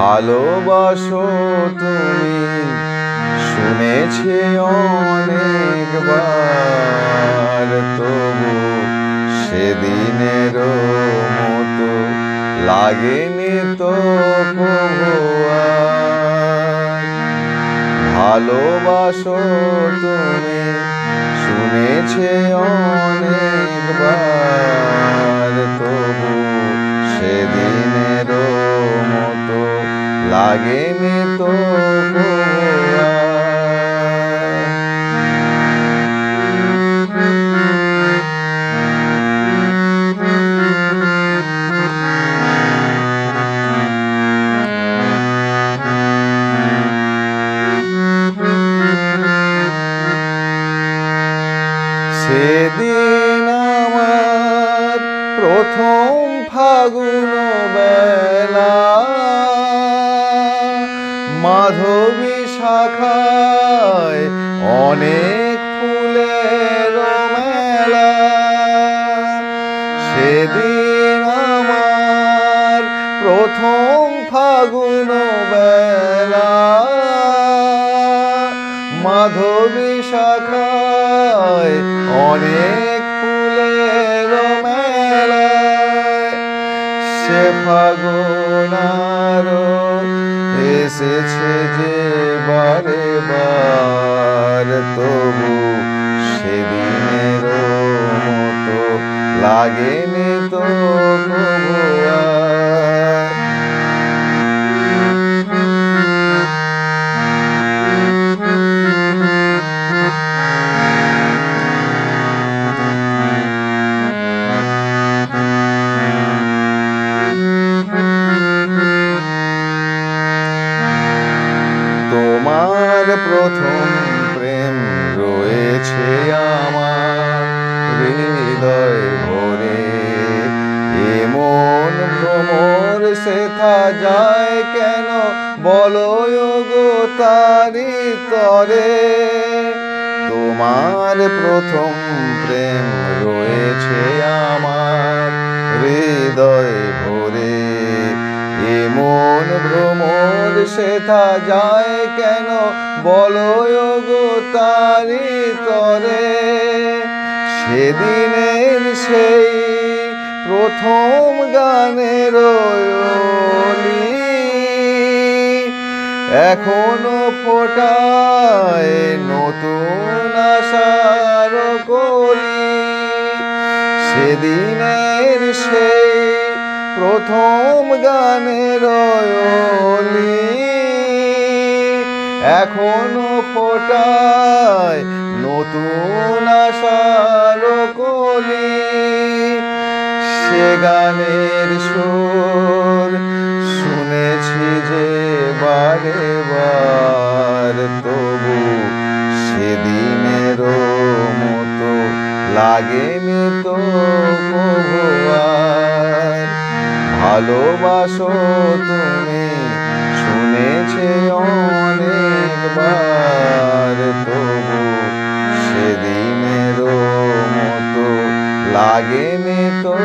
ভালোবাসো তুমি শুনেছি অনেকবার, তবু সেদিনের মতো লাগেনি তো কভু আর। ভালোবাসো তুমি শুনেছি অনেকবার, তবু সেদিনের মতো লাগেনি তো কভু আর। সেদিন আমার প্রথম ফাগুন বেলা, মাধবী শাখায় অনেক ফুলের মেলা। সেদিন আমার প্রথম ফাগুন বেলা, মাধবী শাখায় অনেক ফুলের মেলা। সে ফাগুন আরো এসেছে যে বারে বার, তবু সেদিনের মতো লাগেনি তো কভু আর। তোমার প্রথম প্রেম রয়েছে আমার হৃদয় ভরে, এমন ভ্রমর সেথা যায় কেন বলো গো তারি তরে। তোমার প্রথম প্রেম রয়েছে আমার হৃদয় ভরে, এমন ভ্রমর সেথা যায় কেন বলো গো তারি তরে। সেদিনের সেই প্রথম গানের অলি এখনো ফোটায় নতুন আশার কলি। সেদিনের সেই প্রথম গানের অলি এখনো ফোটায় নতুন আশার কলি। সে গানের সুর শুনেছি যে বারে বার, তবু সেদিনের মতো লাগেনি তো কভু আর। ভালোবাসো তুমি শুনেছি অনেকবার, তবু সেদিনের মতো লাগেনি তো